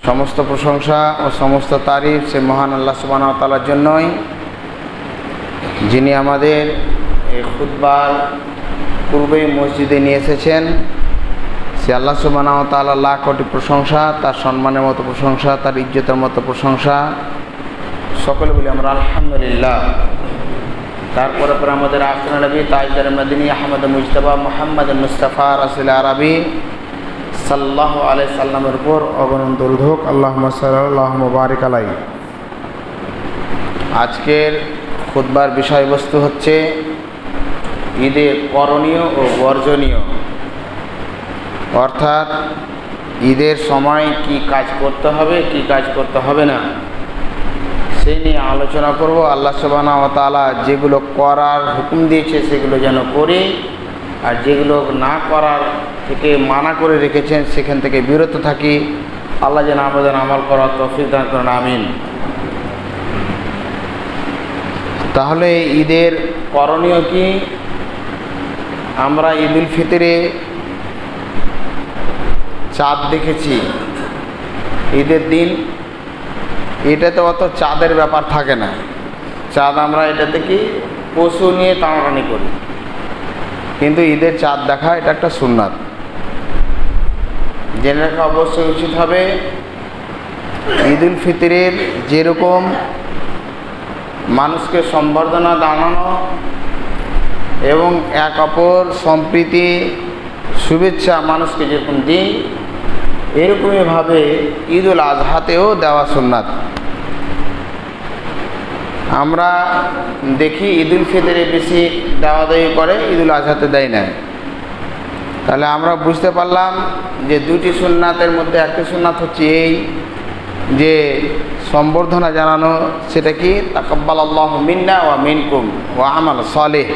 সমস্ত প্রশংসা ও সমস্ত তারিফ সে মহান আল্লাহ সুবহানাহু ওয়া তাআলার জন্যই, যিনি আমাদের এই খুতবার পূর্বে মসজিদে নিয়ে এসেছেন। সে আল্লাহ সুবহানাহু ওয়া তাআলা লাখ কোটি প্রশংসা, তার সম্মানের মতো প্রশংসা, তার ইজ্জতের মতো প্রশংসা। সকলে বলি আমরা আলহামদুলিল্লাহ। তারপরে পরে আমাদের আখের নবী তাজদার মদিনী আহমদ মুজতবা মুহাম্মদ মুস্তাফা রাসূল আরবি সাল্লাল্লাহু আলাইহি সাল্লামের উপর অগণন দরুদ হোক। আল্লাহুম্মা সাল্লাল্লাহু বারিক আলাইহি। আজকের খুতবার বিষয়বস্তু হচ্ছে ঈদের করণীয় ও বর্জনীয়, অর্থাৎ ঈদের সময় কি কাজ করতে হবে, কি কাজ করতে হবে না, সেই নিয়ে আলোচনা করব। আল্লাহ সুবহানাহু ওয়া তাআলা যেগুলো করার হুকুম দিয়েছে সেগুলো যেন করি, আর যেগুলো না করার থেকে মানা করে রেখেছেন সেখান থেকে বিরত থাকি। আল্লাহ যেন আমাদের আমল করার তৌফিক দান করেন, আমিন। তাহলে ঈদের করণীয় কি? আমরা ঈদুল ফিতরে চাঁদ দেখেছি ঈদের দিন। এটাতে অত চাঁদের ব্যাপার থাকে না। চাঁদ আমরা এটাতে কি পশু নিয়ে টানাটানি করি, কিন্তু ঈদের চাঁদ দেখা এটা একটা সুন্নাত। জেনে রাখা অবশ্যই উচিত হবে। ঈদুল ফিতরের যেরকম মানুষকে সম্বর্ধনা জানানো এবং এক অপর সম্প্রীতি শুভেচ্ছা মানুষকে যেরকম দিই, এরকমইভাবে ঈদুল আজহাতেও দেওয়া সুন্নাত। আমরা দেখি ঈদুল ফিতরে বেশি দেওয়া দেওয়ি করে, ঈদুল আজহাতে দেয় না। তাহলে আমরা বুঝতে পারলাম যে দুটি সুন্নাতের মধ্যে একটি সুন্নাত হচ্ছে এই যে সম্বর্ধনা জানানো, সেটা কি তাকাব্বালাল্লাহু মিন্না ওয়া মিনকুম ওয়া আমাল সালেহ।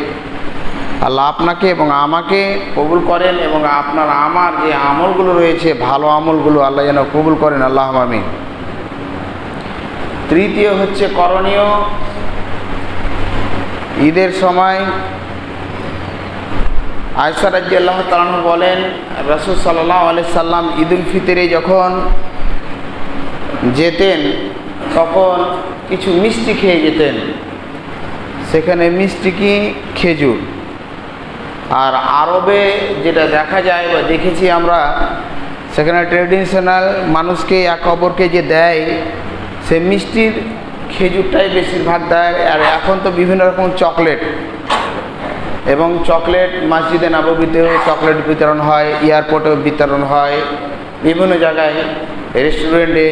আল্লাহ আপনাকে এবং আমাকে কবুল করেন এবং আপনার আমার যে আমলগুলো রয়েছে ভালো আমলগুলো আল্লাহ যেন কবুল করেন, আল্লাহুম্মা আমিন। তৃতীয় হচ্ছে করণীয়। ঈদের সময় আয়েশা রাদিয়াল্লাহু তাআলা আনহা বলেন, রাসূল সাল্লাল্লাহু আলাইহি সাল্লাম ঈদুল ফিতরে যখন যেতেন তখন কিছু মিষ্টি খেয়ে যেতেন। সেখানে মিষ্টি কি? খেজুর। আর আরবে যেটা দেখা যায় বা দেখেছি আমরা, সেখানে ট্রেডিশনাল মানুষকে এক অপরকে যে দেয় সে মিষ্টির খেজুরটাই বেশিরভাগ দেয়। আর এখন তো বিভিন্ন রকম চকলেট এবং চকলেট মসজিদে নববীতেও চকলেট বিতরণ হয়, এয়ারপোর্টেও বিতরণ হয়, বিভিন্ন জায়গায় রেস্টুরেন্টে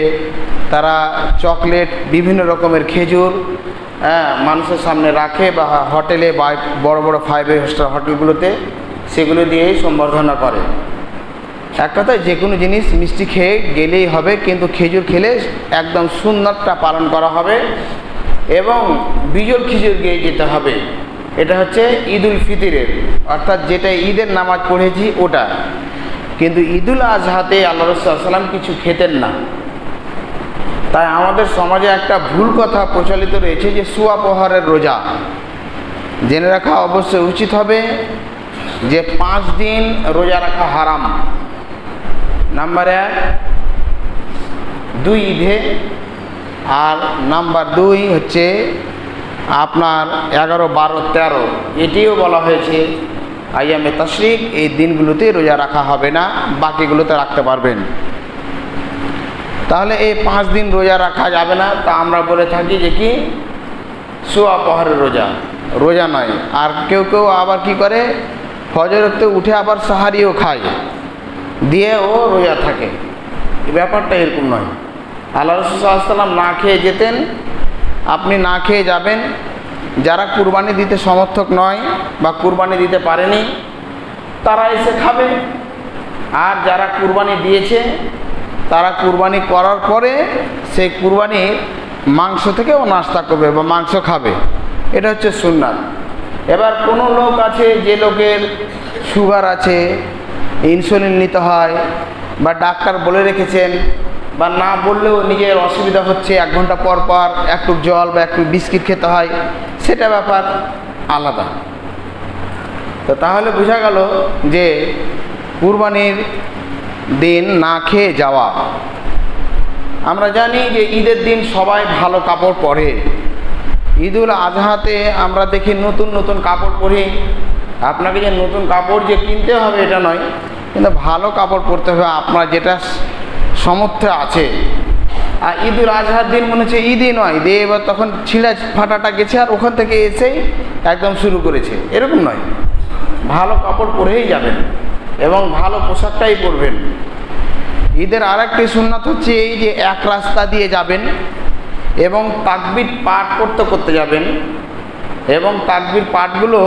তারা চকলেট বিভিন্ন রকমের খেজুর মানুষের সামনে রাখে, বা হোটেলে বা বড় বড় 5 স্টার হোটেলগুলোতে সেগুলো দিয়েই সম্বর্ধনা করে। এক কথায় যে কোনো জিনিস মিষ্টি খেয়ে গেলেই হবে, কিন্তু খেজুর খেলে একদম সুন্নাতটা পালন করা হবে এবং বিজল খেজুর গিয়ে যেতে হবে। এটা হচ্ছে ঈদুল ফিতরের, অর্থাৎ যেটা ঈদের নামাজ পড়েছি ওটা। কিন্তু ঈদুল আজহাতে আল্লাহ রাসূল সাল্লাল্লাহু আলাইহি ওয়াসাল্লাম কিছু খেতেন না। তাই আমাদের সমাজে একটা ভুল কথা প্রচলিত রয়েছে যে সুয়া প্রহরের রোজা। জেনে রাখা অবশ্যই উচিত হবে যে 5 দিন রোজা রাখা হারাম। নাম্বার 1 2 ঈদে, আর নাম্বার 2 হচ্ছে আপনার 11, 12, 13। এটিও বলা হয়েছে আইয়ামে তাশরিক, এই দিনগুলোতে রোজা রাখা হবে না, বাকিগুলোতে রাখতে পারবেন। তাহলে এই 5 দিন রোজা রাখা যাবে না, তা আমরা বলে থাকি যে কি সুয়া প্রহরের রোজা, রোজা নয়। আর কেউ কেউ আবার কি করে, ফজরতে উঠে আবার সাহারিও খায়, দিয়েও রোজা থাকে। এই ব্যাপারটা এরকম নয়। আল্লাহ রাসূল সাল্লাল্লাহু আলাইহি ওয়াসাল্লাম না খেয়ে যেতেন, আপনি না খেয়ে যাবেন। যারা কুরবানি দিতে সমর্থক নয় বা কুরবানি দিতে পারেনি তারা এসে খাবে, আর যারা কুরবানি দিয়েছে তারা কুরবানি করার পরে সেই কুরবানির মাংস থেকেও নাস্তা করবে বা মাংস খাবে। এটা হচ্ছে সুন্নাত। এবার কোনো লোক আছে যে লোকের সুগার আছে, ইনসুলিন নিতে হয়, বা ডাক্তার বলে রেখেছেন, বা না বললেও নিজের অসুবিধা হচ্ছে, 1 ঘন্টা পর পর একটু জল বা একটু বিস্কিট খেতে হয়, সেটা ব্যাপার আলাদা। তো তাহলে বোঝা গেল যে কুরবানির দিন না খেয়ে যাওয়া আমরা জানি যে ঈদের দিন সবাই ভালো কাপড় পরে। ঈদুল আজহাতে আমরা দেখি নতুন নতুন কাপড় পরি। আপনাকে যে নতুন কাপড় যে কিনতে হবে এটা নয়, কিন্তু ভালো কাপড় পরতে হবে আপনার যেটা সামর্থ্য আছে। আর ঈদুল আজহার দিন মনে হচ্ছে ঈদই নয়, দিয়ে এবার তখন ছিঁড়া ফাটাটা গেছে আর ওখান থেকে এসেই একদম শুরু করেছে, এরকম নয়। ভালো কাপড় পরেই যাবেন এবং ভালো পোশাকটাই পরবেন। ঈদের আরেকটি সুন্নাত হচ্ছে এই যে এক রাস্তা দিয়ে যাবেন এবং তাকবীর পাঠ করতে করতে যাবেন, এবং তাকবীর পাঠগুলো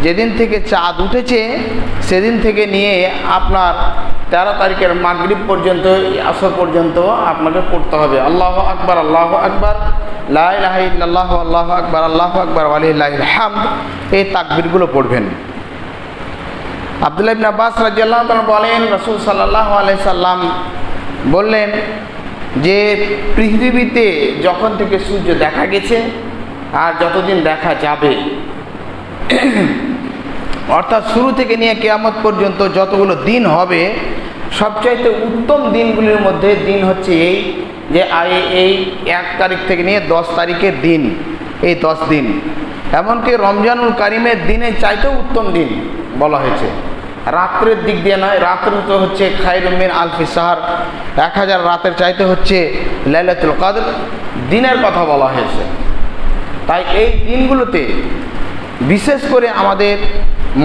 যেদিন থেকে চাঁদ উঠেছে সেদিন থেকে নিয়ে আপনার 13 তারিখের মাগরিব পর্যন্ত, আসর পর্যন্ত আপনাকে পড়তে হবে। আল্লাহু আকবার, আল্লাহু আকবার, লা ইলাহা ইল্লাল্লাহু, আল্লাহু আকবার, আল্লাহু আকবার, ওয়ালিল্লাহিল হামদ, এই তাকবীরগুলো পড়বেন। আব্দুল্লাহ ইবনে আব্বাস রাদিয়াল্লাহু তাআলা বলেন, রাসূল সাল্লাল্লাহু আলাইহি সাল্লাম বললেন যে পৃথিবীতে যখন থেকে সূর্য দেখা গেছে আর যতদিন দেখা যাবে, অর্থাৎ শুরু থেকে নিয়ে কিয়ামত পর্যন্ত যতগুলো দিন হবে, সবচাইতে উত্তম দিনগুলির মধ্যে দিন হচ্ছে এই যে এই 1 তারিখ থেকে নিয়ে 10 তারিখের দিন, এই 10 দিন। এমনকি রমজানুল কারিমের দিনে চাইতেও উত্তম দিন বলা হয়েছে। রাত্রের দিক দিয়ে নয়, রাত্র তো হচ্ছে খায়রুম মিন আলফি শাহর, 1000 রাতের চাইতে হচ্ছে লাইলাতুল কদর, দিনের কথা বলা হয়েছে। তাই এই দিনগুলোতে বিশেষ করে আমাদের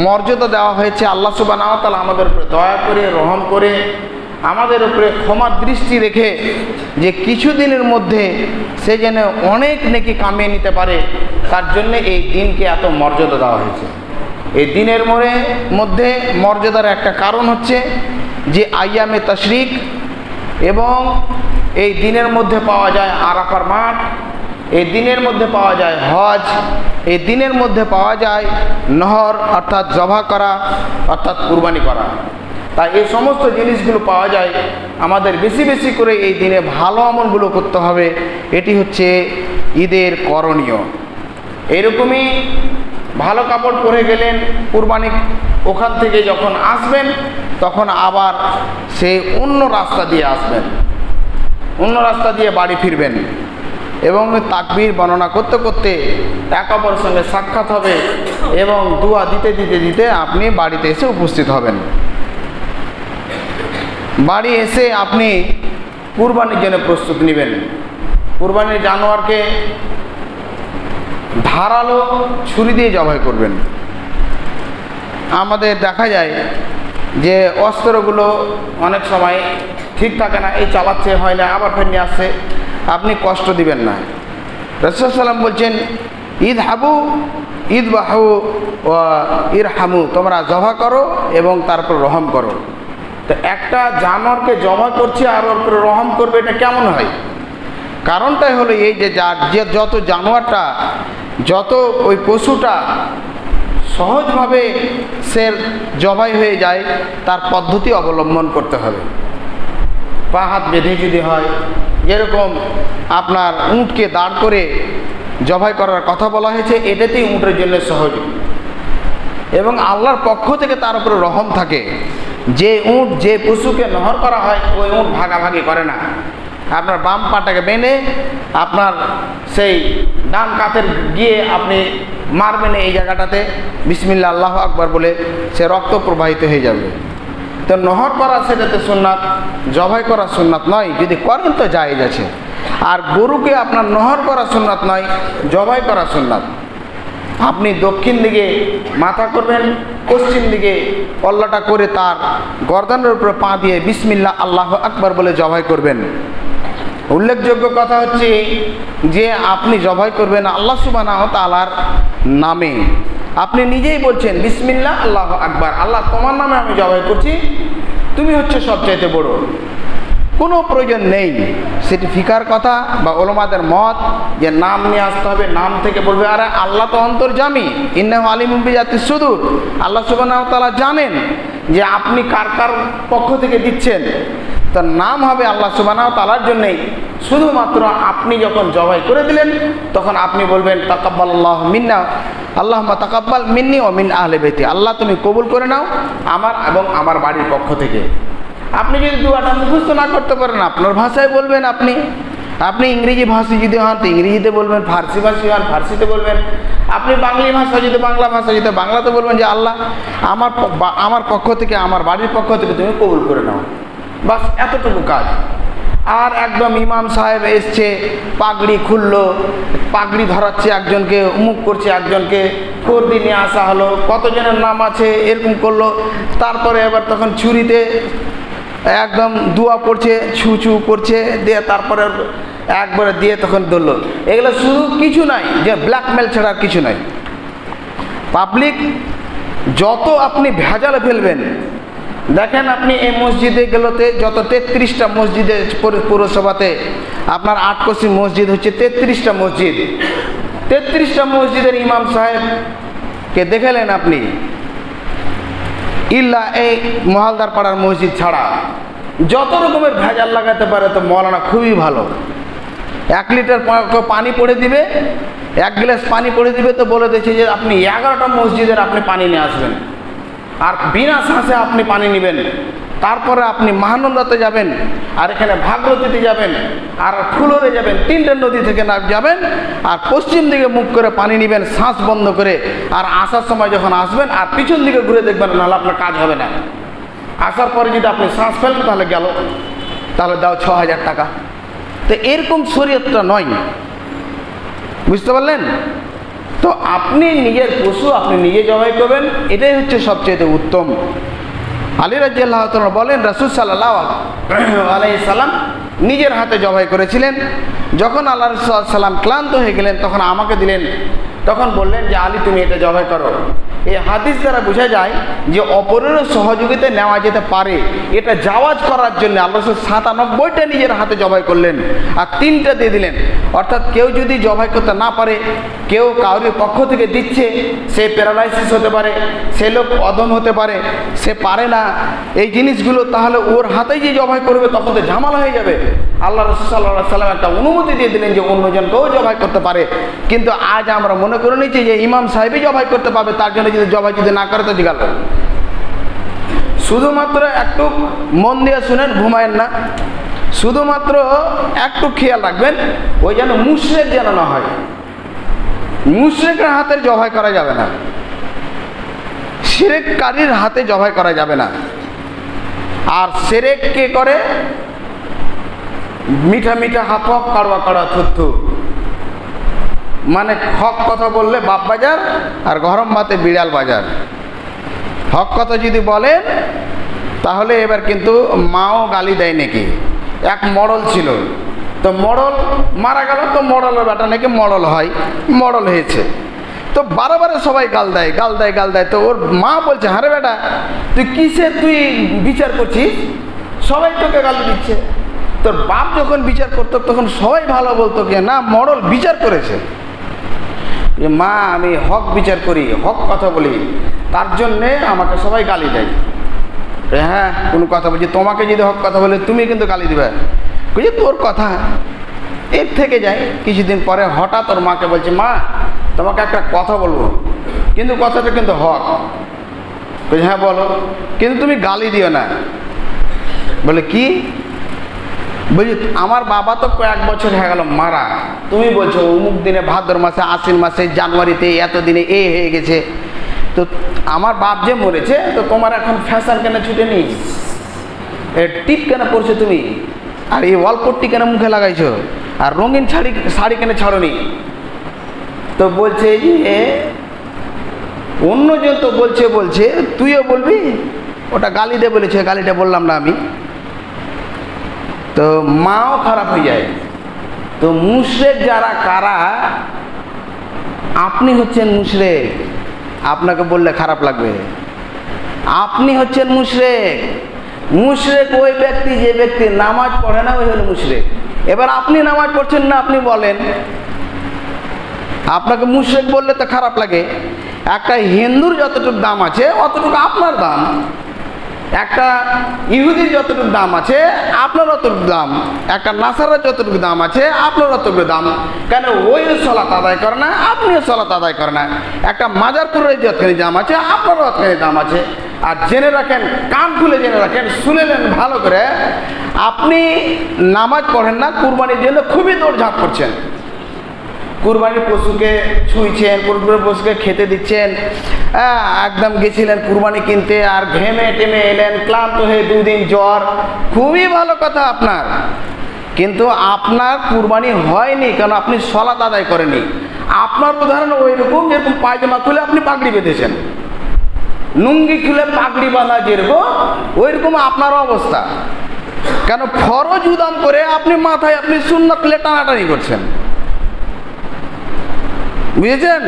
মর্যাদা দেওয়া হয়েছে। আল্লাহ সুবহানাহু ওয়া তাআলা আমাদের উপরে দয়া করে, রহম করে, আমাদের উপরে ক্ষমার দৃষ্টি রেখে যে কিছু দিনের মধ্যে সে যেন অনেক নেকি কামিয়ে নিতে পারে, তার জন্য এই দিনকে এত মর্যাদা দেওয়া হয়েছে। এই দিনের মধ্যে মর্যাদার একটা কারণ হচ্ছে যে আইয়ামে তাশরিক, এবং এই দিনের মধ্যে পাওয়া যায় আরাফার মাঠ, এই দিনের মধ্যে পাওয়া যায় হজ, এই দিনের মধ্যে পাওয়া যায় নহর অর্থাৎ জবাহ করা অর্থাৎ কুরবানি করা। তাই এই সমস্ত জিনিসগুলো পাওয়া যায়। আমাদের বেশি বেশি করে এই দিনে ভালো আমলগুলো করতে হবে, এটি হচ্ছে ঈদের করণীয়। এরকমই ভালো কাপড় পরে গেলেন, কুরবানি ওখান থেকে যখন আসবেন তখন আবার সেই অন্য রাস্তা দিয়ে আসবেন, অন্য রাস্তা দিয়ে বাড়ি ফিরবেন, এবং তাকবীর বর্ণনা করতে করতে এক অপরের সঙ্গে সাক্ষাৎ হবে এবং দোয়া দিতে দিতে দিতে আপনি বাড়িতে এসে উপস্থিত হবেন। বাড়ি এসে আপনি কুরবানির জন্য প্রস্তুত নেবেন। কুরবানির জানোয়ারকে ধারালো ছুরি দিয়ে জবাই করবেন। আমাদের দেখা যায় যে অস্ত্রগুলো অনেক সময় ঠিক থাকে না, এই চালাচ্ছে হয় না, আবার ফের নিয়ে আসছে, আপনি কষ্ট দিবেন না। রাসূল সাল্লাম বলছেন ইযহাবু ইযবাহু ওয়া ইরহামু, তোমরা জবাই করো এবং তারপর রহম করো। তো একটা জানোয়ারকে জবাই করছে আর ওর উপরে রহম করবে, এটা কেমন হয়? কারণটাই হলো এই যে যত জানোয়ারটা, যত ওই পশুটা সহজভাবে সে জবাই হয়ে যায়, তার পদ্ধতি অবলম্বন করতে হবে। পা হাত বেঁধে যদি হয়, যেরকম আপনার উঁটকে দাঁড় করে জবাই করার কথা বলা হয়েছে, এটাতেই উঁটের জন্য সহজ এবং আল্লাহর পক্ষ থেকে তার উপরে রহম থাকে। যে উঁট, যে পশুকে নহর করা হয়, ওই উঁট ভাগাভাগি করে না। আপনার বাম পাটাকে বেঁধে আপনার সেই ডান কাতের গিয়ে আপনি মারবেন এই জায়গাটাতে, বিসমিল্লাহ আল্লাহু আকবার বলে সে রক্ত প্রবাহিত হয়ে যাবে। তো নহর করা সেটাতে সুন্নাত, জবাই করা সুন্নাত নয়। যদি করেন তো জায়েজ আছে। আর গরুকে আপনার নহর করা সুন্নাত নয়, জবাই করা সুন্নাত। আপনি দক্ষিণ দিকে মাথা করবেন, পশ্চিম দিকে পল্লাটা করে তার গর্দানের উপরে পা দিয়ে বিসমিল্লাহ আল্লাহু আকবার বলে জবাই করবেন। উল্লেখযোগ্য কথা হচ্ছে যে আপনি জবাই করবেন আল্লাহ সুবহানাহু ওয়া তাআলার নামে। আপনি নিজেই বলছেন বিসমিল্লাহ আল্লাহু আকবার, আল্লাহ তোমার নামে আমি জবাই করছি, তুমি হচ্ছে সবচাইতে বড়। কোনো প্রয়োজন নেই সেটি ফিকার কথা বা ওলামাদের মত যে নাম নিয়ে আসতে হবে, নাম থেকে বলবে। আরে আল্লাহ তো অন্তর্যামী, ইন্নাহু আলিমুম বিযাতিস সুদূর। আল্লাহ সুবহানাহু ওয়া তাআলা জানেন যে আপনি কার কার পক্ষ থেকে দিচ্ছেন। তার নাম হবে আল্লাহ সুবহানাহু ওয়া তাআলার জন্যই। শুধুমাত্র আপনি যখন জবাই করে দিলেন তখন আপনি বলবেন তাকাব্বালাল্লাহু মিন্না, আল্লাহুম্মা তাকাব্বাল মিন্নি ওয়া মিন আহলি বাইতি, আল্লাহ তুমি কবুল করে নাও আমার এবং আমার বাড়ির পক্ষ থেকে। আপনি যদি দুয়াটা মুখস্থ না করতে পারেন আপনার ভাষায় বলবেন, আপনি ইংরেজি ভাষী যদি হন তো ইংরেজিতে বলবেন, ফার্সি ভাষী হন ফার্সিতে বলবেন, আপনি বাংলা ভাষা যদি বাংলা ভাষা যদি বাংলাতে বলবেন যে আল্লাহ আমার পক্ষ থেকে, আমার বাড়ির পক্ষ থেকে তুমি কবুল করে নাও, বাস এতটুকু কাজ। আর একদম ইমাম সাহেব এসছে, পাগড়ি খুললো, পাগড়ি ধরাচ্ছে একজনকে, মুখ করছে একজনকে, ফর্দি নিয়ে আসা হলো, কতজনের নাম আছে এরকম করলো, তারপরে এবার তখন ছুরিতে একদম দোয়া পড়ছে, ছু করছে, দিয়ে তারপরে একবারে দিয়ে তখন ধরলো। এগুলো শুধু কিছু নাই, যে ব্ল্যাকমেল ছাড়া আর কিছু নাই। পাবলিক যত আপনি ভেজালে ফেলবেন, দেখেন আপনি এই মসজিদে গেলোতে যত 33টা মসজিদে পৌরসভাতে আপনার 8 কোটি মসজিদ হচ্ছে 33টা মসজিদ, 33টা মসজিদের ইমাম সাহেবকে দেখালেন আপনি, ইল্লা এই মহালদার পাড়ার মসজিদ ছাড়া যত রকমের ভেজাল লাগাতে পারে তো মৌলানা খুবই ভালো। 1 লিটার পানি পড়ে দিবে, 1 গ্লাস পানি পড়ে দিবে তো বলে দিয়েছে যে আপনি 11টা মসজিদের আপনি পানি নিয়ে আসবেন, আর বিনা শ্বাসে আপনি পানি নেবেন, তারপরে আপনি মহানন্দাতে যাবেন, আর এখানে ভাগরথীতে যাবেন, আর ফুলরে যাবেন, 3টে নদী থেকে যাবেন, আর পশ্চিম দিকে মুখ করে পানি নেবেন শ্বাস বন্ধ করে, আর আসার সময় যখন আসবেন আর পিছন দিকে ঘুরে দেখবেন, নাহলে আপনার কাজ হবে না। আসার পরে যদি আপনি শ্বাস ফেলেন তাহলে গেল, তাহলে দাও 6000 টাকা। তো এরকম শরীয়তটা নয়, বুঝতে পারলেন? তো আপনি নিজের পশু আপনি নিজে জবাই করবেন, এটাই হচ্ছে সবচেয়ে উত্তম। আলী রাদিয়াল্লাহু তাআলা বলেন রাসূল সাল্লাল্লাহু আলাইহি সাল্লাম নিজের হাতে জবাই করেছিলেন। যখন আল্লাহ রাসূল সাল্লাম ক্লান্ত হয়ে গেলেন তখন আমাকে দিলেন, তখন বললেন যে আলী তুমি এটা জবাই করো। এই হাদিস দ্বারা বোঝা যায় যে অপরের সহযোগিতা নেওয়া যেতে পারে, এটা জাওয়াজ করার জন্য আল্লাহ রাসূল 97টা নিজের হাতে জবাই করলেন আর 3টা দিয়ে দিলেন। অর্থাৎ কেউ যদি জবাই করতে না পারে, কেউ কারোর পক্ষ থেকে দিচ্ছে, সে প্যারালাইসিস হতে পারে, সে লোক অদম হতে পারে, সে পারে না এই জিনিসগুলো, তাহলে ওর হাতেই যে জবাই করবে তখন তো ঝামেলা হয়ে যাবে। আল্লাহ রাসূল সাল্লাল্লাহু আলাইহি সাল্লাম একটা অনুমতি দিয়ে দিলেন যে অন্যজনকেও জবাই করতে পারে। কিন্তু আজ আমরা মনে করে নিচ্ছি যে ইমাম সাহেবই জবাই করতে পারবে, তার জন্য যদি জবাই যদি না করে তো গেল। শুধুমাত্র একটু মন দিয়ে শুনেন, ঘুমায়েন না, শুধুমাত্র একটু খেয়াল রাখবেন ওই যেন মুশরিক যেন না হয়। মুশরিকের হাতে জবাই করা যাবে না, শিরককারীর হাতে জবাই করা যাবে না। আর শিরক কে করে? মিঠা মিঠা হাফ হাফ কাড়া কাড়া থুথু, মানে হক কথা বললে বাপ বাজার আর গরম ভাতে বিড়াল বাজার। হক কথা যদি বলেন তাহলে এবার কিন্তু মাও গালি দেয় নাকি। এক মডল ছিল, তো মডল মারা গেল, তো মডলের বেটা নাকি মডল হয়, মডল হয়েছে, তো বারে সবাই গাল দেয় গাল দেয় গাল দেয়। তো ওর মা বলছে হারে বেটা তুই কিসের তুই বিচার করছিস, সবাই তোকে গালি দিচ্ছে। তোর বাপ যখন বিচার করতো তখন সবাই ভালো বলতো কি না মডল বিচার করেছে। মা আমি হক বিচার করি, হক কথা বলি, তার জন্যে আমাকে সবাই গালি দেয়। হ্যাঁ কোনো কথা বলছি, তোমাকে যদি হক কথা বলে তুমি কিন্তু গালি দিবে, বুঝলি তোর কথা। এর থেকে যায় কিছুদিন পরে হঠাৎ ওর মাকে বলছে মা তোমাকে একটা কথা বলবো, কিন্তু কথাটা কিন্তু হক। বলছে হ্যাঁ বলো, কিন্তু তুমি গালি দিও না। বলে কি? বলছি আমার বাবা তো কয়েক বছর হয়ে গেল মারা, তুমি বলছো অমুক দিনে ভাদ্র মাসে, আশ্বিন মাসে, জানুয়ারিতে, এত দিনে এই হয়ে গেছে, তো আমার বাপ যে মরেছে, তো তোমার এখন ফ্যাশন কেন ছুটে নি, টিপ কেন পরছো তুমি, আর এই ওয়ালপট্টি কেন মুখে লাগাইছো, আর রঙিন শাড়ি কেন ছাড়নি? তো বলছে যে অন্যজন তো বলছে তুইও বলবি, ওটা গালি দে বলেছে, গালিটা বললাম না আমি। তো মাও খারাপ হয়ে যায়। তো মুশরিক যারা কারা? আপনি হচ্ছেন মুশরিক, আপনাকে বললে খারাপ লাগবে, আপনি হচ্ছেন মুশরিক। মুশরিক ওই ব্যক্তি যে ব্যক্তি নামাজ পড়ে না, ওই হলো মুশরিক। এবার আপনি নামাজ পড়ছেন না, আপনি বলেন, আপনাকে মুশরিক বললে তো খারাপ লাগে। একটা হিন্দুর যতটুকু দাম আছে অতটুকু আপনার দাম, একটা ইহুদির যতটুকু দাম আছে আপনার অতটুকু দাম, একটা নাসারার যতটুকু দাম আছে আপনার অতটুকু দাম। কেন ওই সলাত আদায় করে না, আপনিও সলাত আদায় করে না। একটা মাজারপুরের যতখানি দাম আছে আপনারও অতখানি দাম আছে। আর জেনে রাখেন, কান খুলে জেনে রাখেন, শুনে নেন ভালো করে, আপনি নামাজ পড়েন না, কুরবানির জন্য খুবই দৌড়ঝাঁপ করছেন। কুরবানির পশুকে ছুঁইছেন, কুরবানির পশুকে খেতে দিচ্ছেন, একদম গেছিলেন কুরবানি কিনতে, আর ঘেমে টেমে এলেন, ক্লান্ত হয়ে 2 দিন জ্বর, খুবই ভালো কথা আপনার। কিন্তু আপনার কুরবানি হয়নি, কারণ আপনি সলাত আদায় করেনি। আপনার উদাহরণ ওই রকম, যেরকম পায়জামা খুলে আপনি পাগড়ি বেঁধেছেন, লুঙ্গি খুলে পাগড়ি বাঁধা যেরকম, ওই রকম আপনার অবস্থা। কেন ফরজ উদাম করে আপনি মাথায় আপনি সুন্নাত খুলে টানাটানি করছেন, বুঝেছেন?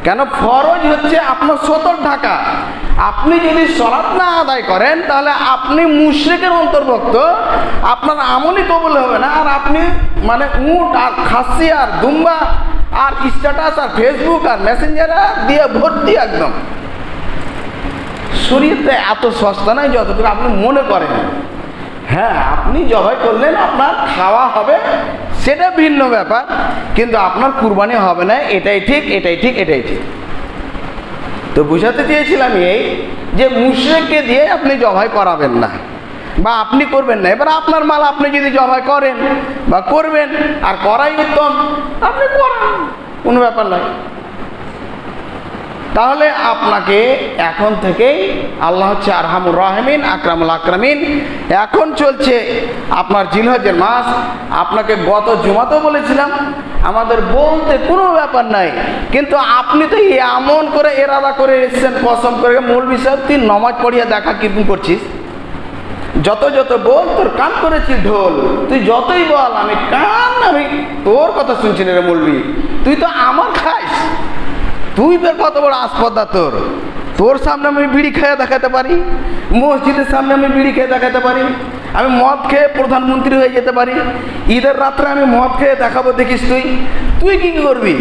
কেন ফরজ হচ্ছে আপনার সতর ঢাকা। আপনি যদি সলাত না আদায় করেন তাহলে আপনি মুশরিকের অন্তর্ভুক্ত, আপনার আমলই কবুল হবে না। আর আপনি মানে উট আর খাসি আর দুম্বা আর স্ট্যাটাস আর ফেসবুক আর মেসেঞ্জার দিয়ে ভর্তি একদম। শরীরতে এত সস্তা নয় যতটুকু আপনি মনে করেন। হ্যাঁ, আপনি জবাই করলেন, আপনার খাওয়া হবে, সেটা ভিন্ন ব্যাপার, কিন্তু আপনার কুরবানি হবে না, এটাই ঠিক, এটাই ঠিক, এটাই ঠিক। তো বুঝাতে চেয়েছিলাম এই যে মুশরিককে দিয়ে আপনি জবাই করাবেন না বা আপনি করবেন না। এবার আপনার মাল আপনি যদি জবাই করেন বা করবেন, আর করাই উত্তম, আপনি করান, কোনো ব্যাপার নয়। তাহলে আপনাকে এখন থেকেই, আল্লাহ হচ্ছে আরহামুর রাহিমিন, আকরামুল আকরামিন। এখন চলছে আপনার জিলহজের মাস। আপনাকে গত জুমাতেও বলেছিলাম আমাদের বলতে কোনো ব্যাপার নাই, কিন্তু আপনি তো এমন করে এরাদা করে এসছেন, কসম করে, মৌলভী সাহেব তুই নমাজ পড়িয়া দেখা কীর্তন করছিস, যত যত বল, তোর কান করেছি ঢোল, তুই যতই বল আমি কান, আমি তোর কথা শুনছি না রে মৌলভী, তুই তো আমার খাইস, তুই বের কত বড় আসপদা, তোর সামনে আমি বিড়ি খেয়ে দেখাতে পারি, মসজিদের সামনে আমি বিড়ি খেয়ে দেখাতে পারি, আমি মদ খেয়ে প্রধানমন্ত্রী হয়ে যেতে পারি, ঈদের রাত্রে আমি মদ খেয়ে দেখাবো, দেখিস তুই কি করবি?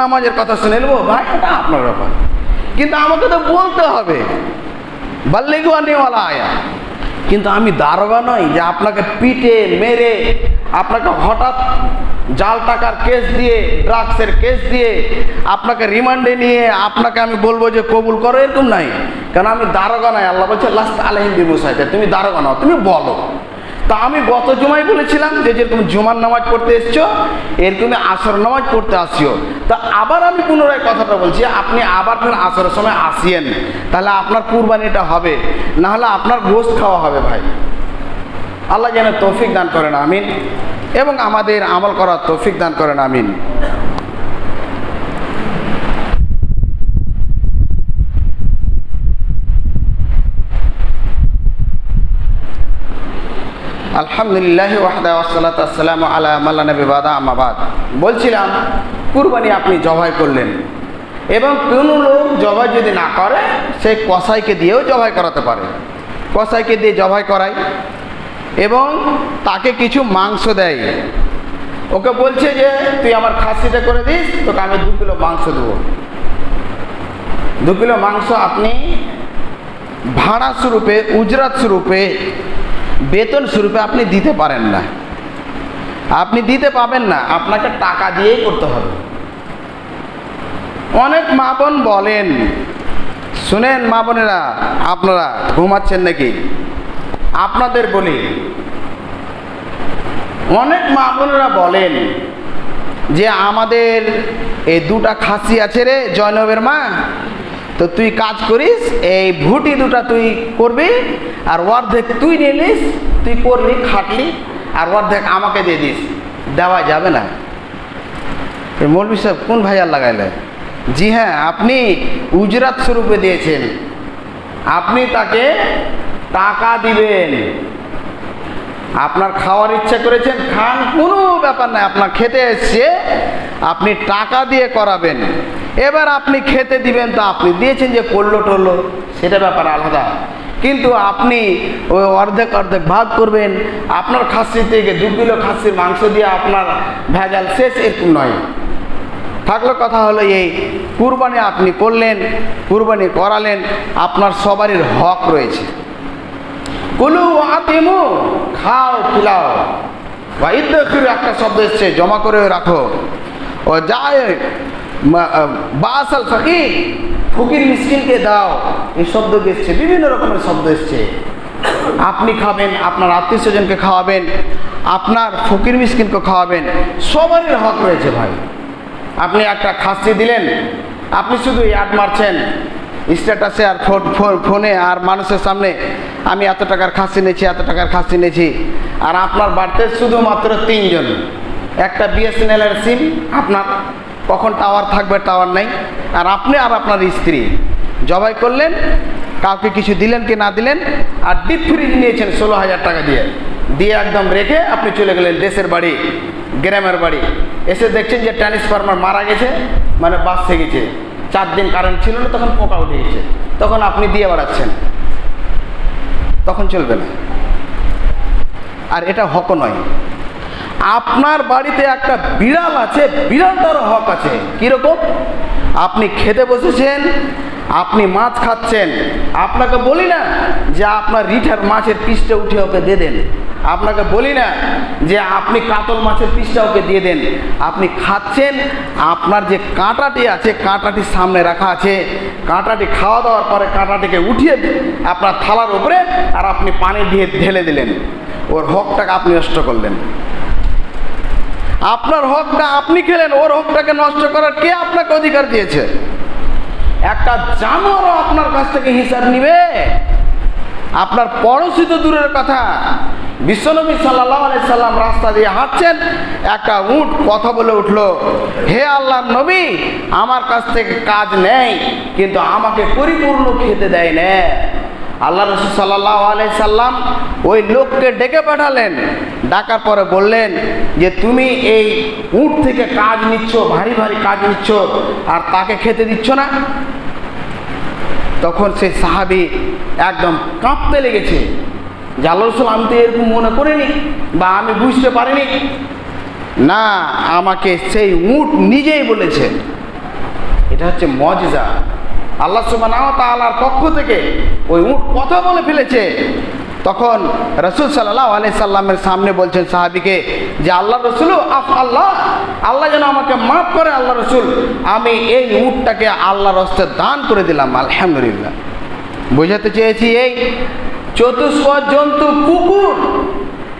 নামাজের কথা শুনে নেবো ভাই, এটা আপনার ব্যাপার, কিন্তু আমাকে তো বলতে হবে, বাল্লিগু আনিওয়ালা আয়া। কিন্তু আমি দারোগা নই যে আপনাকে পিটে মেরে, আপনাকে হঠাৎ জাল টাকার কেস দিয়ে, ড্রাগসের কেস দিয়ে আপনাকে রিমান্ডে নিয়ে আপনাকে আমি বলবো যে কবুল করো, এরকম নাই। কারণ আমি দারোগা নাই। আল্লাহ বলছে লাস্ট আলাইহিম বিমুসাইতির, তুমি দারোগা নাও, তুমি বলো। তা আমি গত জুমায় বলেছিলাম যে যেরকম জুমার নামাজ পড়তে এসছো, এরকমই আসর নামাজ পড়তে আসিও। তা আবার আমি পুনরায় কথাটা বলছি, আপনি আবার ফের আসরের সময় আসিয়েন, তাহলে আপনার কুরবানিটা হবে, না হলে আপনার গোশত খাওয়া হবে ভাই। আল্লাহ যেন তৌফিক দান করেন, আমিন, এবং আমাদের আমল করার তৌফিক দান করেন, আমিন। আলহামদুলিল্লাহ ওয়াহদা ওয়াসসালাতু ওয়াসসালামু আলা মান লা নবী বাদা, আম্মা বাদ। বলছিলাম কুরবানি আপনি জবাই করলেন, এবং কোনো লোক জবাই যদি না করে, সে কসাইকে দিয়েও জবাই করাতে পারে, কসাইকে দিয়ে জবাই করায় এবং তাকে কিছু মাংস দেয়। ওকে বলছে যে তুই আমার খাসিটা করে দিস, তোকে আমি 2 কিলো মাংস দেবো। 2 কিলো মাংস আপনি ভাড়া স্বরূপে, উজরাত স্বরূপে, বেতন স্বরূপে আপনি দিতে পারেন না, আপনি দিতে পাবেন না, আপনাকে টাকা দিয়েই করতে হবে। অনেক মা বোন বলেন, শুনেন মা বোনেরা, আপনারা ঘুমাচ্ছেন নাকি? আপনাদের বলি, অনেক মা বোনেরা বলেন যে আমাদের এই 2টা খাসি আছে রে জয়নবের মা, তো তুই কাজ করিস, এই ভুটি 2টা তুই করবি, আর অর্ধেক তুই নিয়ে নিস, তুই করলি, খাটলি, আর অর্ধেক আমাকে দিয়ে দিস। দেওয়া যাবে না। মৌলভী সাহেব কোন ভাইয়ার লাগাইলে? জি হ্যাঁ, আপনি উজরাত স্বরূপে দিয়েছেন, আপনি তাকে টাকা দিবেন। আপনার খাওয়ার ইচ্ছা করেছেন, খান, কোনো ব্যাপার নাই, আপনার খেতে এসছে, আপনি টাকা দিয়ে করাবেন। এবার আপনি খেতে দিবেন, তো আপনি দিয়েছেন, যে করলো টরলো সেটা ব্যাপার আলাদা, কিন্তু আপনি ওই অর্ধেক অর্ধেক ভাগ করবেন। আপনার খাসি থেকে 2 কিলো খাসির মাংস দিয়ে আপনার ভেজাল শেষ, এরকম নয়। থাকলো কথা হলো এই, কুরবানি আপনি করলেন, কুরবানি করালেন, আপনার সবারই হক রয়েছে। কুলু আতিমু, খাও খিলাও, বা ইদ্দাখিরু একটা শব্দ এসছে, জমা করে রাখো। ও যায় বাসাল ফাকির, ফকির মিসকিনকে দাও, এই শব্দ এসছে, বিভিন্ন রকমের শব্দ এসছে। আপনি খাবেন, আপনার আত্মীয় স্বজনকে খাওয়াবেন, আপনার ফকির মিসকিনকে খাওয়াবেন, সবারই হক রয়েছে ভাই। আপনি একটা খাসি দিলেন, আপনি শুধু অ্যাড মারছেন স্ট্যাটাসে আর ফোনে আর মানুষের সামনে, আমি এত টাকার খাসি নিয়েছি, এত টাকার খাসি নিয়েছি, আর আপনার বাড়িতে শুধুমাত্র 3 জন, একটা বিএসএনএলের সিম, আপনার কখন টাওয়ার থাকবে টাওয়ার নাই, আর আপনি আর আপনার স্ত্রী জবাই করলেন, কাউকে কিছু দিলেন কি না দিলেন, আর ডিপ ফ্রিজ নিয়েছেন 16,000 টাকা দিয়ে একদম রেখে আপনি চলে গেলেন দেশের বাড়ি, গ্রামের বাড়ি। এসে দেখছেন যে ট্রান্সফরমার মারা গেছে, মানে বাঁচতে গেছে, 4 দিন কারেন্ট ছিল না, তখন পোকা উঠে গেছে, তখন আপনি দিয়ে বেড়াচ্ছেন, তখন চলবে না। আর এটা হক নয়। আপনার বাড়িতে একটা বিড়াল আছে, বিড়ালটারও হক আছে। কীরকম? আপনি খেতে বসেছেন, আপনি মাছ খাচ্ছেন, আপনাকে বলি না যে আপনার রিঠার মাছের পিসটা উঠে ওকে দিয়ে দেন, আপনাকে বলি না যে আপনি কাতল মাছের পিসটা ওকে দিয়ে দেন। আপনি খাচ্ছেন, আপনার যে কাঁটাটি আছে, কাঁটাটি সামনে রাখা আছে, কাঁটাটি খাওয়া দাওয়ার পরে কাঁটাটিকে উঠিয়ে আপনার থালার উপরে আর আপনি পানি দিয়ে ঢেলে দিলেন, ওর হকটাকে আপনি নষ্ট করলেন। আপনার হকটা আপনি খেলেন, ওর হকটাকে নষ্ট করার কে আপনাকে অধিকার দিয়েছে? একটা জানোয়ারও আপনার কাছ থেকে হিসাব নিবে? আপনার পড়োশি তো দূরের কথা, বিশ্বনবী সাল্লাল্লাহু আলাইহি সাল্লাম রাস্তা দিয়ে হাঁটছেন, একটা উট কথা বলে উঠলো, হে আল্লাহর নবী, আমার কাছ থেকে কাজ নেই, কিন্তু আমাকে পরিপূর্ণ খেতে দেয় না। আল্লাহ রাসূল সাল্লাল্লাহু আলাইহি সাল্লাম ওই লোককে ডেকে পাঠালেন, ডাকার পরে বললেন যে তুমি এই উট থেকে কাজ নিচ্ছ, ভারী ভারী কাজ নিচ্ছ, আর তাকে খেতে দিচ্ছ না। তখন সেই সাহাবী একদম কাঁপতে লেগেছে যে আল্লাহ রাসূল, আমি তো এরকম মনে করিনি বা আমি বুঝতে পারিনি। না, আমাকে সেই উট নিজেই বলেছে। এটা হচ্ছে মুজিজা, আল্লাহ সুবহানাহু ওয়া তাআলার পক্ষ থেকে ওই উট কথা বলে ফেলেছে। তখন রাসূল সাল্লাল্লাহু আলাইহি সাল্লামের সামনে বলছেন সাহাবীকে যে আল্লাহ রাসূল, আল্লাহ আল্লাহ যেন আমাকে মাফ করে, আল্লাহ রাসূল, আমি এই উটটাকে আল্লাহর হস্তে দান করে দিলাম, আলহামদুলিল্লাহ। বোঝাতে চেয়েছি এই চতুষ্প জন্তু,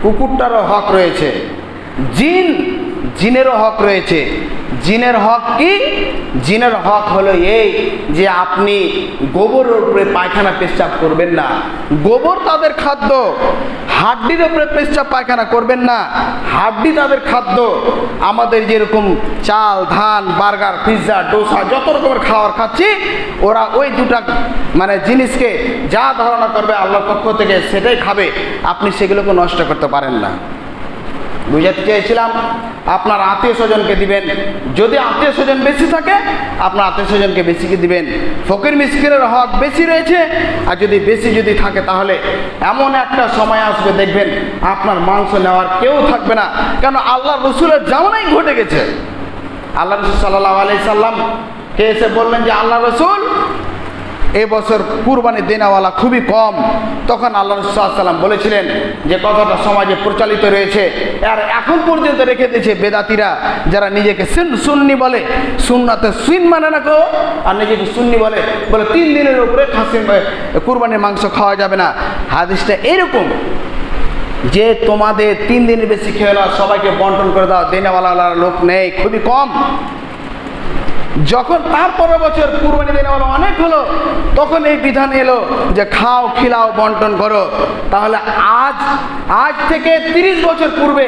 কুকুরটারও হক রয়েছে, জিনেরও হক রয়েছে। জিনের হক কি? জিনের হক হলো এই যে আপনি গোবরের উপরে পায়খানা পেশাব করবেন না, গোবর তাদের খাদ্য। হাড্ডির উপরে পেশাব পায়খানা করবেন না, হাড্ডি তাদের খাদ্য। আমাদের যেরকম চাল, ধান, বার্গার, পিৎজা, ডোসা, যত রকমের খাবার খাচ্ছি, ওরা ওই দুটা মানে জিনিসকে যা ধারণা করবে আল্লাহর পক্ষ থেকে সেটাই খাবে। আপনি সেগুলোকে নষ্ট করতে পারেন না। বুঝাতে চেয়েছিলাম আপনার আত্মীয় স্বজনকে দিবেন, যদি আত্মীয় স্বজন বেশি থাকে আপনার আত্মীয় স্বজনকে বেশিকে দিবেন। ফকির মিসকিনের হক বেশি রয়েছে, আর যদি থাকে তাহলে এমন একটা সময় আসবে দেখবেন আপনার মাংস নেওয়ার কেউ থাকবে না। কেন? আল্লাহ রসুলের জামানাই ঘটে গেছে। আল্লাহ রসুল সাল্লাল্লাহু আলাইহি সাল্লাম কে এসে বললেন যে আল্লাহ রসুল, এবছর কুরবানি দেনেওয়ালা খুবই কম। তখন আল্লাহ রাসূল সাল্লাল্লাহু আলাইহি ওয়াসাল্লাম বলেছিলেন যে কথাটা সমাজে প্রচলিত রয়েছে, আর এখন পর্যন্ত রেখে দিয়েছে বেদাতিরা, যারা নিজেকে সুন্নি বলে, সুন্নাতে সুন মানে না কেউ, আর নিজেকে সুন্নি বলে 3 দিনের উপরে খাসি কুরবানির মাংস খাওয়া যাবে না। হাদিসটা এরকম যে তোমাদের 3 দিনের বেশি খেয়ে নাও, সবাইকে বন্টন করে দাও, দেনেওয়ালা লোক নেই, খুবই কম। যখন তার পরের বছর কুরবানি দেনেওয়ালা অনেক হলো, তখন এই বিধান এলো যে খাও, খিলাও, বন্টন করো। তাহলে আজ থেকে 30 বছর পূর্বে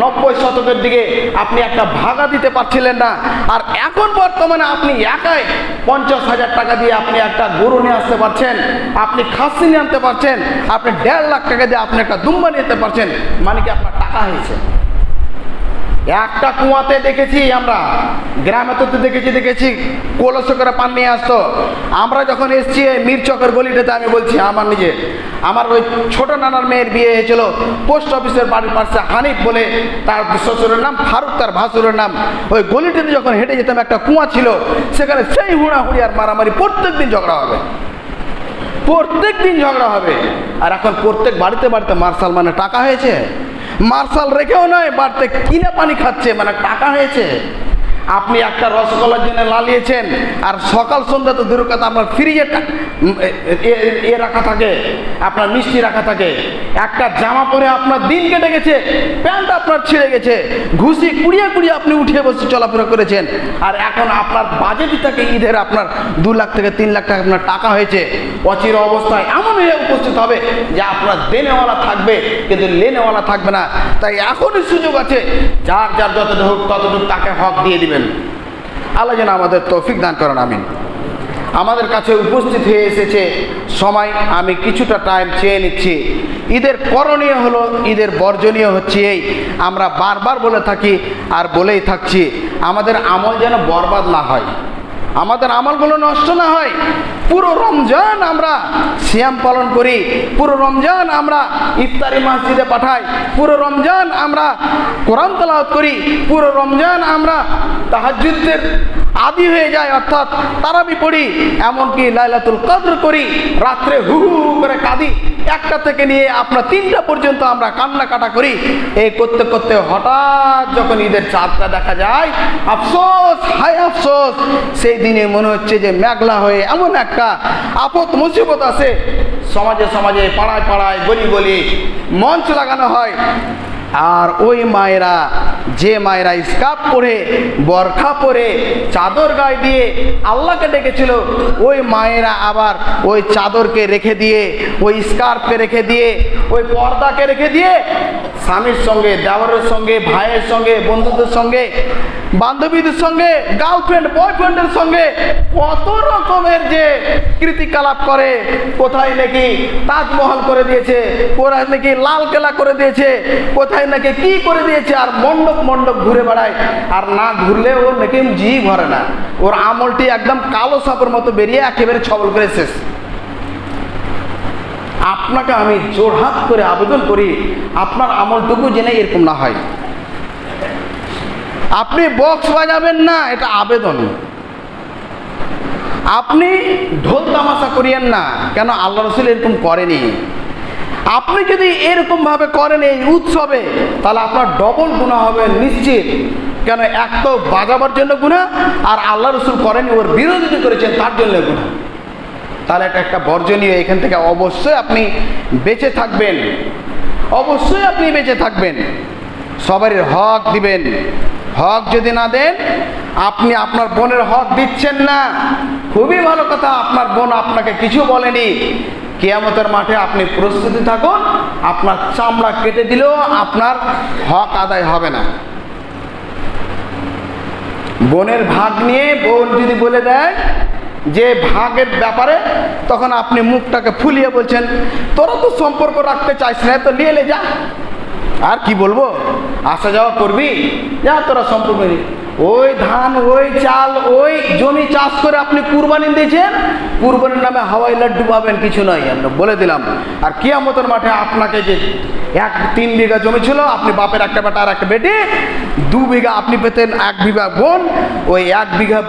90 শতকের দিকে আপনি একটা ভাগা দিতে পারছিলেন না, আর এখন বর্তমানে আপনি একাই 50,000 টাকা দিয়ে আপনি একটা গরু নিয়ে আসতে পারছেন, আপনি খাসি নিয়ে আনতে পারছেন, আপনি 1.5 লাখ টাকা দিয়ে আপনি একটা দুম্বা নিতে পারছেন। মানে কি আপনার টাকা হয়েছে? একটা কুয়াতে দেখেছি আমরা, গ্রামে তো দেখেছি কলসে করে পান নিয়ে আসতো। আমরা যখন এসছি মিরচকের গলিটাতে, আমি বলছি আমার ওই ছোট নানার মেয়ের বিয়ে হয়েছিল, পোস্ট অফিসের বাড়ির পাশে হানিফ বলে তার শ্বশুরের নাম, ফারুক তার ভাসুরের নাম। ওই গলিটাতে যখন হেঁটে যেতাম, একটা কুয়া ছিল, সেখানে সেই হুড়াহুড়ি আর মারামারি, প্রত্যেক দিন ঝগড়া হবে। আর এখন প্রত্যেক বাড়িতে মার্শাল, মানে টাকা হয়েছে। মার্শাল রেখেও নয়, বাড়িতে কিনে পানি খাচ্ছে, মানে টাকা হয়েছে। আপনি একটা রসগোল্লার জন্য লালিয়েছেন, আর সকাল সন্ধ্যা তো দূর কথা আপনার ফ্রিজে রাখা থাকে, আপনার মিষ্টি রাখা থাকে। একটা জামা পরে আপনার দিন কেটে গেছে, প্যান্ট আপনার ছিঁড়ে গেছে, ঘুষি কুড়িয়ে কুড়িয়ে আপনি উঠে বসে চলাফেরা করেছেন, আর এখন আপনার বাজেটই থাকে ঈদের আপনার 2 লাখ থেকে 3 লাখ টাকা আপনার টাকা হয়েছে। অচির অবস্থায় এমন হয়ে উপস্থিত হবে যে আপনার দেনেওয়ালা থাকবে কিন্তু লেনেওয়ালা থাকবে না। তাই এখনই সুযোগ আছে, যার যার যতটুকু হোক ততটুকু তাকে হক দিয়ে দিবেন। আল্লাহ যেন আমাদের তৌফিক দান করেন, আমিন। আমাদের কাছে উপস্থিত হয়ে এসেছে সময়, আমি কিছুটা টাইম চেয়ে নিচ্ছি। ঈদের করণীয় হলো, ঈদের বর্জনীয় হচ্ছে এই, আমরা বারবার বলে থাকি আর বলেই থাকছি, আমাদের আমল যেন বরবাদ না হয়, আমাদের আমলগুলো নষ্ট না হয়। পুরো রমজান আমরা সিয়াম পালন করি, পুরো রমজান আমরা ইফতারি মসজিদে পাঠাই, পুরো রমজান আমরা কোরআন তেলাওয়াত করি, পুরো রমজান আমরা তাহাজ্জুদের আদি হয়ে যায়, অর্থাৎ তারাবি পড়ি, এমনকি লাইলাতুল কদর করি, রাত্রে হু হু করে কাঁদি, 1টা থেকে নিয়ে আপনার 3টা পর্যন্ত আমরা কান্নাকাটা করি। এই করতে করতে হঠাৎ যখন ঈদের চাঁদটা দেখা যায়, আফসোস, হায় আফসোস, সেই দিনে মনে হচ্ছে যে মেঘলা হয়ে এমন একটা আপদ মুসিবত আছে। সমাজে সমাজে, পাড়ায় পাড়ায়, গলি গলি মঞ্চ লাগানো হয়, আর ওই মায়েরা, যে মায়েরা স্কার্ফ পরে, বরখা পরে, চাদর গায়ে দিয়ে আল্লাহকে ডেকেছিল, ওই মায়েরা আবার ওই চাদরকে রেখে দিয়ে, ওই স্কার্ফকে রেখে দিয়ে, ওই পর্দাকে রেখে দিয়ে স্বামীর সঙ্গে, দেওরের সঙ্গে, ভাইয়ের সঙ্গে, বন্ধুদের সঙ্গে, বান্ধবীদের সঙ্গে, গার্লফ্রেন্ড বয়ফ্রেন্ডের সঙ্গে কত রকমের যে কীর্তিকলাপ করে। কোথায় নাকি তাজমহল করে দিয়েছে, কোথায় নাকি লাল কেলা করে দিয়েছে, কোথায় নাকি কি করে দিয়েছে, আর মণ্ডপ মণ্ডপ ঘুরে বেড়ায়, আর না ঘুরলে ওর নাকি জি ভরে না, ওর আমলটি একদম কালো সাপের মতো বেরিয়ে একেবারে ছবল করে শেষ। আপনাকে আমি জোরহাত করে আবেদন করি, আপনার আমলটুকু জেনে এরকম না হয়। আপনি বক্স বাজাবেন না, এটা আবেদন। আপনি ঢোল তামাশা করিয়েন না, কেন আল্লাহ রাসূল এরকম করেনি। আপনি যদি এরকম ভাবে করেন এই উৎসবে, তাহলে আপনার ডবল গুনাহ হবে নিশ্চিত। কেন, এক তো বাজাবার জন্য গুনাহ, আর আল্লাহ রাসূল করেনি, ওর বিরোধিতা করেছেন তার জন্য গুনাহ। তাহলে এটা একটা বর্জনীয়, এখান থেকে অবশ্যই আপনি বেঁচে থাকবেন, অবশ্যই আপনি বেঁচে থাকবেন। সবারই হক দিবেন, হক যদি না দেন, আপনি আপনার বোনের হক দিচ্ছেন না। খুবই ভালো কথা, আপনার বোন আপনাকে কিছু বলেনি, কিয়ামতের মাঠে আপনি প্রস্তুতি থাকুন, আপনার চামড়া কেটে দিলেও আপনার হক আদায় হবে না। বোনের ভাগ নিয়ে বোন যদি বলে দেয় যে ভাগের ব্যাপারে, তখন আপনি মুখটাকে ফুলিয়ে বলছেন, তোরা তো সম্পর্ক রাখতে চাইছ না, তো নিয়ে যা, আর কি বলবো, আসা যাওয়া করবি, যা তোরা সম্পর্ক। ওই ধান, ওই চাল, ওই জমি চাষ করে আপনি কুরবানি দিয়েছেন, কুরবানির নামে হাওয়াই লাড্ডু পাবেন, কিছু নয়, আমরা বলে দিলাম। আর কিয়ামতের মাঠে আপনাকে যে 3 বিঘা জমি ছিল, আপনি বাপের একটা বেটা আর একটা বেটি, 2 বিঘা আপনি পেতেন, 1 বিঘা বোন, ওই 1 বিঘা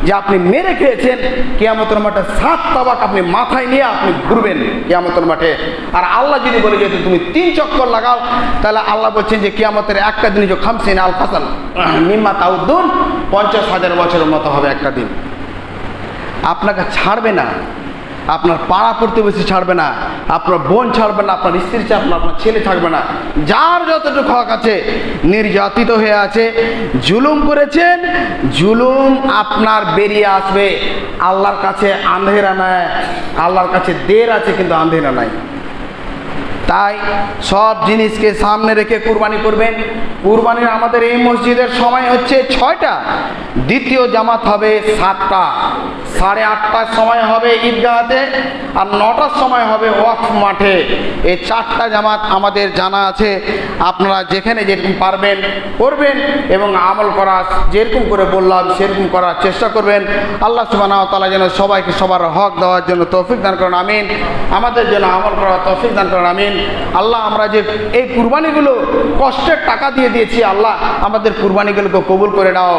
যে আপনি মেরে খেয়েছেন, কিয়ামতের মাঠে 7 তাবাক আপনি মাথায় নিয়ে আপনি ঘুরবেন কিয়ামতের মাঠে। আর আল্লাহ যদি বলে যে তুমি 3 চক্কর লাগাও, তাহলে আল্লাহ বলছেন যে কিয়ামতের একটা দিন যে খামসিন আল ফাসাল মিম্মা তাউদ্দুন, 50,000 বছরের মতো হবে একটা দিন। আপনাকে ছাড়বে না, আপনার পাড়া প্রতিবেশী ছাড়বে না, আপনার বোন ছাড়বে না, আপনার স্ত্রী ছাড়বে না, আপনার ছেলে থাকবে না। যার যতটুকু হক আছে, নির্যাতিত হয়ে আছে, জুলুম করেছেন, জুলুম আপনার বেরিয়ে আসবে। আল্লাহর কাছে আন্ধেরা নাই, আল্লাহর কাছে দের আছে কিন্তু আন্ধেরা নাই। তাই সব জিনিসকে সামনে রেখে কুরবানি করবেন। কুরবানির আমাদের এই মসজিদের সময় হচ্ছে 6টা, দ্বিতীয় জামাত হবে 7টা, 8:30টার সময় হবে ঈদগাহতে, আর 9টার সময় হবে ওয়াকফ মাঠে। এই 4টা জামাত আমাদের জানা আছে। আপনারা যেখানে যেরকম পারবেন করবেন এবং আমল করা যেরকম করে বললাম সেরকম করার চেষ্টা করবেন। আল্লাহ সুবহানাহু ওয়া তাআলা যেন সবাইকে সবার হক দেওয়ার জন্য তৌফিক দান করেন, আমিন। আমাদের জন্য আমল করার তৌফিক দান করেন, আমিন। আল্লাহ, আমরা যে এই কুরবানিগুলো কষ্টের টাকা দিয়ে দিয়েছি, আল্লাহ আমাদের কুরবানিগুলোকে কবুল করে নাও।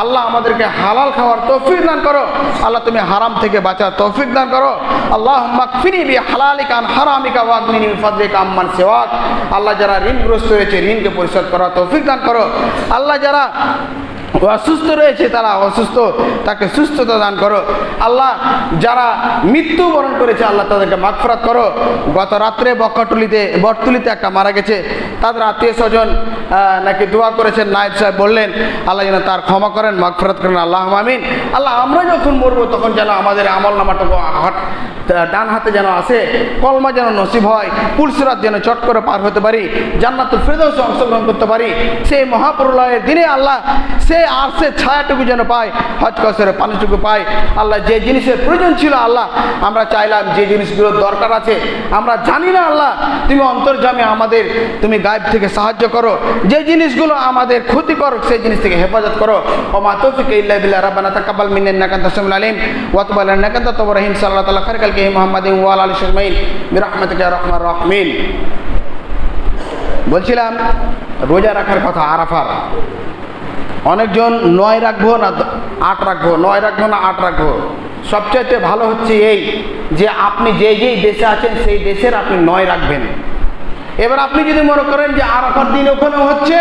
আল্লাহ আমাদেরকে হালাল খাওয়ার তৌফিক দান করো। আল্লাহ তুমি হারাম থেকে বাঁচার তৌফিক দান করো। আল্লাহুম্মা কফিনি বিহালালিকা আন হারামিকা ওয়াগনিনি বিফাদলিকা আম্মান সিওয়াক। আল্লাহ যারা ঋণগ্রস্ত হয়েছে, ঋণকে পরিশোধ করার তৌফিক দান করো। আল্লাহ যারা অসুস্থ রয়েছে তারা অসুস্থ, তাকে সুস্থতা দান করো। আল্লাহ যারা মৃত্যুবরণ করেছে আল্লাহ তাদেরকে মাগফিরাত করো। গত রাত্রে বটতুলিতে একটা মারা গেছে, তাদের আত্মীয় স্বজন নাকি দোয়া করেছেন, নায়েব সাহেব বললেন আল্লাহ যেন তার ক্ষমা করেন, মাগফিরাত করেন, আল্লাহ আমিন। আল্লাহ আমরা যখন মরবো তখন যেন আমাদের আমল নামাটুকু ডান হাতে যেন আসে, কলমা যেন নসিব হয়, পুলসিরাত যেন চট করে পার হতে পারি, জান্নাতুল ফেরদৌসে অংশগ্রহণ করতে পারি। সেই মহাপ্রলয়ের দিনে আল্লাহ সে আরশের ছায়াটুকু যেন পায়, হজ কসরের পানিটুকু পায়। আল্লাহ যে জিনিসের প্রয়োজন ছিল আল্লাহ আমরা চাইলাম, যে জিনিসগুলোর দরকার আছে আমরা জানি না আল্লাহ তুমি অন্তর্যামী, আমাদের তুমি গায়েব থেকে সাহায্য করো। যে জিনিসগুলো আমাদের ক্ষতিকর সেই জিনিস থেকে হেফাজত করো। ওমা তৌফিক ইল্লা বিল্লাহ, রাব্বানা তাকাব্বাল মিন্না ইন্নাকা আনতাস সামিউল আলিম ওয়া তুব আলাইনা ইন্নাকা আনতাত তাওয়াবুর রহিম। সাল্লাল্লাহু তাআলা খায়রুল খালকি মুহাম্মাদিন ওয়া আলা আলিহি আজমাইন বিরহমাতিকা ইয়া রাহমার রাহিমিন। বলছিলাম রোজা রাখার কথা, আরাফার। অনেকজন 9 রাখবো না 8 রাখবো, 9 রাখবো না 8 রাখবো। সবচাইতে ভালো হচ্ছে এই যে আপনি যেই দেশে আছেন সেই দেশের আপনি 9 রাখবেন। এবার আপনি যদি মনে করেন যে আরাফার দিন ওখানেও হচ্ছে,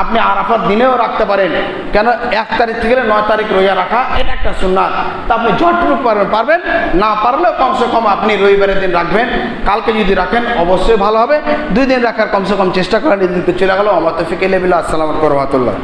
আপনি আরাফার দিনেও রাখতে পারেন। কেন 1 তারিখ থেকে 9 তারিখ রোজা রাখা এটা একটা সুন্নাত। তা আপনি যতটুকু পারবেন, না পারলেও কমসে কম আপনি রবিবারের দিন রাখবেন। কালকে যদি রাখেন অবশ্যই ভালো হবে। 2 দিন রাখার কমসে কম চেষ্টা করেন। এদিকে চলে গেল। আমার তৌফিক ইল্লা বিল্লাহ। আসসালামু আলাইকুম ওয়া রাহমাতুল্লাহ।